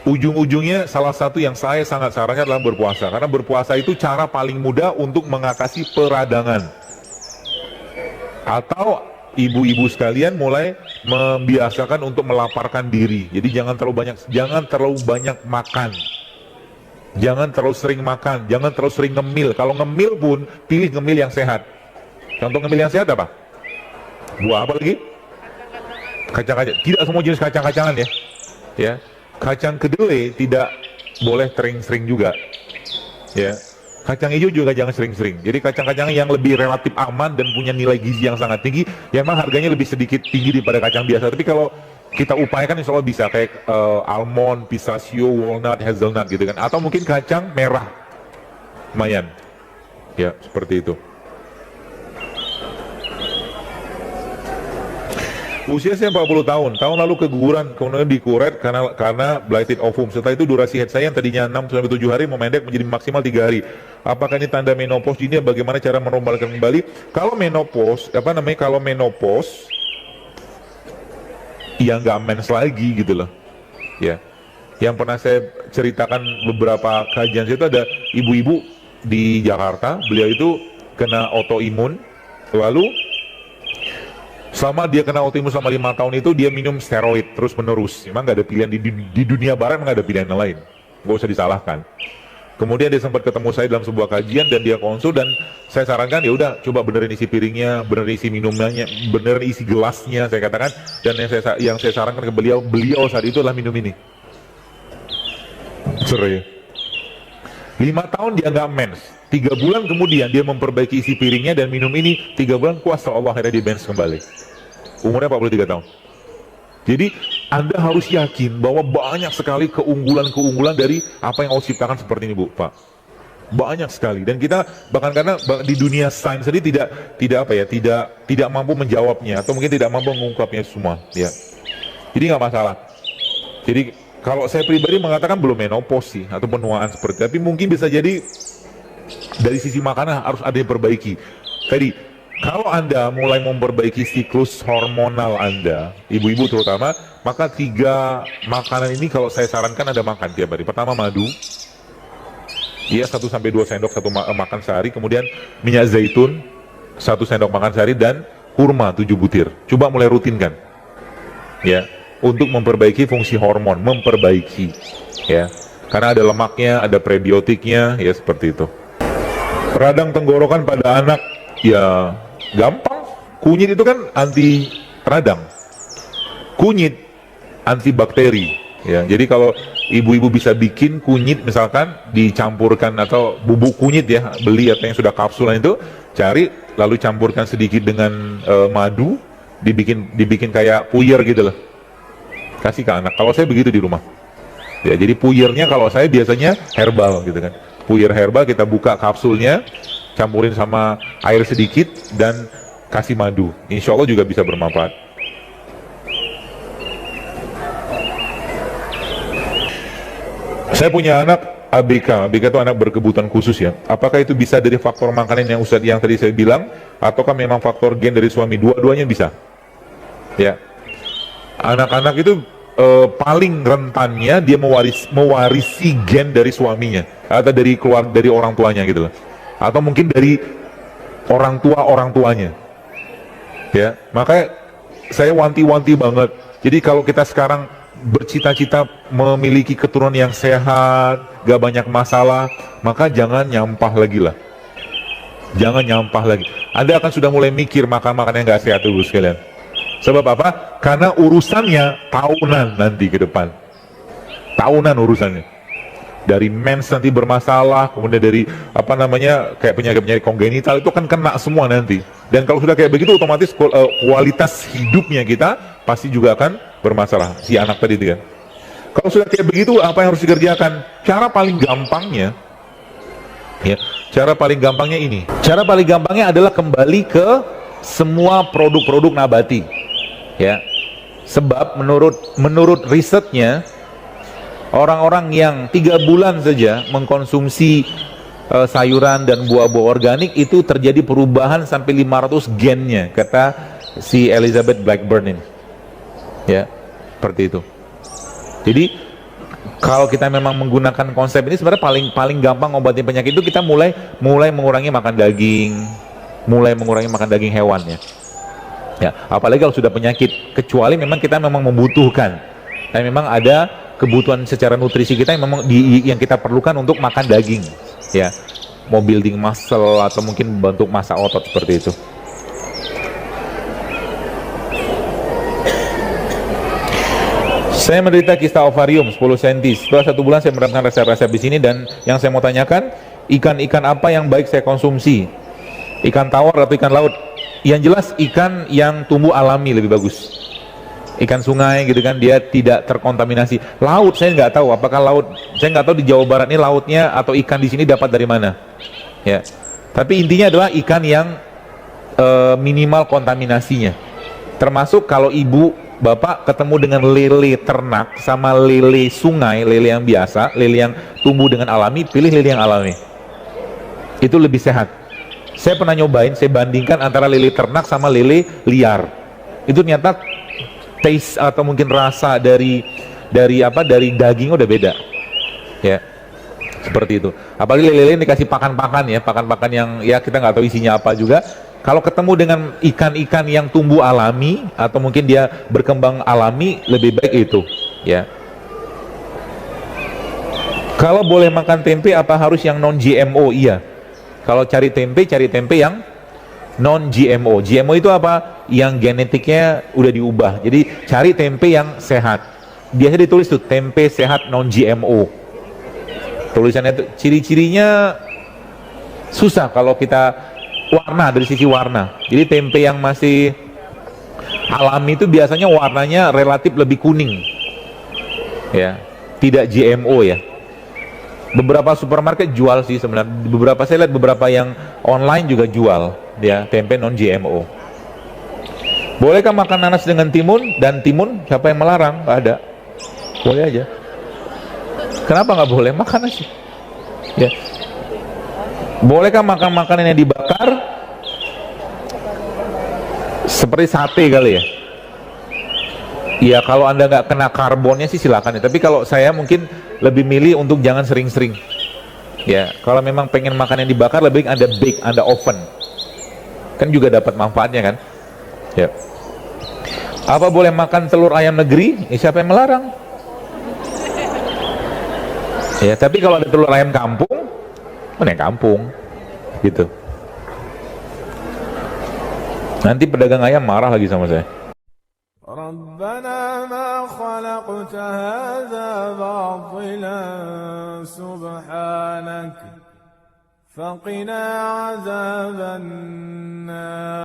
ujung-ujungnya salah satu yang saya sangat sarankan adalah berpuasa, karena berpuasa itu cara paling mudah untuk mengatasi peradangan. Atau ibu-ibu sekalian mulai membiasakan untuk melaparkan diri. Jadi jangan terlalu banyak makan. Jangan terlalu sering makan, jangan terlalu sering ngemil. Kalau ngemil pun pilih ngemil yang sehat. Contoh ngemil yang sehat apa? Buah apa lagi? Kacang-kacang. Tidak semua jenis kacang-kacangan ya. Ya. Kacang kedelai tidak boleh sering-sering juga. Ya. Kacang hijau juga jangan sering-sering. Jadi kacang-kacang yang lebih relatif aman dan punya nilai gizi yang sangat tinggi, ya memang harganya lebih sedikit tinggi daripada kacang biasa. Tapi kalau kita upayakan insya Allah bisa kayak almond, pistachio, walnut, hazelnut gitu kan. Atau mungkin kacang merah, lumayan. Ya, seperti itu. Usia saya 40 tahun, tahun lalu keguguran, kemudian dikuret karena blighted ovum. Setelah itu durasi head saya yang tadinya 6-7 hari memendek menjadi maksimal 3 hari. Apakah ini tanda menopause ini? Bagaimana cara merombalkan kembali? Kalau menopause, kalau menopause, ya nggak mens lagi gitu loh. Ya, yang pernah saya ceritakan beberapa kajian itu ada ibu-ibu di Jakarta, beliau itu kena autoimun, lalu selama dia kena autoimun selama 5 tahun itu dia minum steroid terus menerus. Memang nggak ada pilihan di dunia barat, nggak ada pilihan yang lain, nggak usah disalahkan. Kemudian dia sempat ketemu saya dalam sebuah kajian dan dia konsul, dan saya sarankan ya udah coba benerin isi piringnya, benerin isi minumnya, benerin isi gelasnya, saya katakan. Dan yang saya sarankan ke beliau saat itu adalah minum ini. Seru ya. 5 tahun dia nggak mens, 3 bulan kemudian dia memperbaiki isi piringnya dan minum ini, 3 bulan kuasa Allah akhirnya dia mens kembali. Umurnya 43 tahun. Jadi Anda harus yakin bahwa banyak sekali keunggulan-keunggulan dari apa yang Allah ciptakan seperti ini, Bu, Pak. Banyak sekali. Dan kita bahkan karena di dunia sains tadi tidak mampu menjawabnya atau mungkin tidak mampu mengungkapnya semua, ya. Jadi nggak masalah. Jadi kalau saya pribadi mengatakan belum menopause sih atau penuaan seperti itu, tapi mungkin bisa jadi dari sisi makanan harus ada yang perbaiki. Tadi kalau Anda mulai memperbaiki siklus hormonal Anda, ibu-ibu terutama, maka 3 makanan ini kalau saya sarankan Anda makan tiap hari. Pertama madu, dia 1-2 sendok makan sehari, kemudian minyak zaitun 1 sendok makan sehari, dan kurma 7 butir. Coba mulai rutinkan, ya, untuk memperbaiki fungsi hormon, ya, karena ada lemaknya, ada prebiotiknya, ya seperti itu. Radang tenggorokan pada anak, ya gampang. Kunyit itu kan anti radang, kunyit antibakteri, ya. Jadi kalau ibu-ibu bisa bikin kunyit misalkan dicampurkan, atau bubuk kunyit ya, beli atau yang sudah kapsulan itu, cari lalu campurkan sedikit dengan madu, dibikin kayak puyer gitu loh, kasih ke anak. Kalau saya begitu di rumah, ya. Jadi puyernya kalau saya biasanya herbal gitu kan, puyer herbal, kita buka kapsulnya, campurin sama air sedikit dan kasih madu, insya Allah juga bisa bermanfaat. Saya punya anak ABK itu anak berkebutuhan khusus ya. Apakah itu bisa dari faktor makanan yang Ustadz yang tadi saya bilang, ataukah memang faktor gen dari suami? Dua-duanya bisa. Ya, anak-anak itu paling rentannya dia mewarisi gen dari suaminya atau dari orang tuanya gitu loh. Atau mungkin dari orang tuanya, ya. Makanya saya wanti-wanti banget. Jadi kalau kita sekarang bercita-cita memiliki keturunan yang sehat, gak banyak masalah, maka jangan nyampah lagi lah. Jangan nyampah lagi. Anda akan sudah mulai mikir makan-makan yang gak sehat dulu sekalian. Sebab apa? Karena urusannya tahunan nanti ke depan. Tahunan urusannya. Dari mens nanti bermasalah, kemudian dari kayak penyakit-penyakit kongenital itu kan kena semua nanti. Dan kalau sudah kayak begitu, otomatis kualitas hidupnya kita pasti juga akan bermasalah, si anak tadi itu kan. Kalau sudah kayak begitu, apa yang harus dikerjakan? Cara paling gampangnya, ya, cara paling gampangnya ini. Cara paling gampangnya adalah kembali ke semua produk-produk nabati, ya. Sebab menurut risetnya, orang-orang yang 3 bulan saja mengkonsumsi sayuran dan buah-buah organik itu terjadi perubahan sampai 500 gennya, kata si Elizabeth Blackburn ini. Ya, seperti itu. Jadi Kalau kita memang menggunakan konsep ini, sebenarnya paling gampang ngobatin penyakit itu kita mulai mengurangi makan daging, mulai mengurangi makan daging hewan ya. Ya, apalagi kalau sudah penyakit, kecuali memang kita memang membutuhkan, dan memang ada kebutuhan secara nutrisi kita yang memang yang kita perlukan untuk makan daging, ya, mau building muscle atau mungkin bentuk massa otot seperti itu. Saya menderita kista ovarium 10 cm. Setelah 1 bulan saya menerapkan resep-resep di sini, dan yang saya mau tanyakan, ikan-ikan apa yang baik saya konsumsi? Ikan tawar atau ikan laut? Yang jelas ikan yang tumbuh alami lebih bagus. Ikan sungai gitu kan, dia tidak terkontaminasi. Laut saya nggak tahu, apakah laut, saya nggak tahu di Jawa Barat ini lautnya atau ikan di sini dapat dari mana. Ya. Tapi intinya adalah ikan yang minimal kontaminasinya. Termasuk kalau ibu bapak ketemu dengan lele ternak sama lele sungai, lele yang biasa, lele yang tumbuh dengan alami, pilih lele yang alami. Itu lebih sehat. Saya pernah nyobain, saya bandingkan antara lele ternak sama lele liar. Itu ternyata taste atau mungkin rasa dari daging udah beda. Ya. Seperti itu. Apalagi lele ini dikasih pakan-pakan ya, pakan-pakan yang ya kita nggak tahu isinya apa juga. Kalau ketemu dengan ikan-ikan yang tumbuh alami atau mungkin dia berkembang alami, lebih baik itu, ya. Kalau boleh makan tempe, apa harus yang non GMO? Iya. Kalau cari tempe yang non GMO. GMO itu apa? Yang genetiknya udah diubah. Jadi cari tempe yang sehat. Biasanya ditulis tuh tempe sehat non GMO. Tulisannya itu, ciri-cirinya susah kalau kita warna, dari sisi warna. Jadi tempe yang masih alami itu biasanya warnanya relatif lebih kuning, ya, tidak GMO ya. Beberapa supermarket jual sih sebenarnya. Beberapa saya lihat, beberapa yang online juga jual ya tempe non GMO. Bolehkah makan nanas dengan timun? Dan timun siapa yang melarang? Nggak ada, boleh aja. Kenapa nggak boleh? Makan aja ya. Bolehkah makan makanan yang dibakar seperti sate kali ya? Ya kalau anda nggak kena karbonnya sih silakan ya. Tapi kalau saya mungkin lebih milih untuk jangan sering-sering. Ya kalau memang pengen makan yang dibakar, lebih baik anda bake, anda oven. Kan juga dapat manfaatnya kan? Ya. Apa boleh makan telur ayam negeri? Siapa yang melarang? Ya tapi kalau ada telur ayam kampung, mana yang kampung gitu, nanti pedagang ayam marah lagi sama saya. Rabbana ma khalaqta hadza batilan subhanak faqina azaban nar.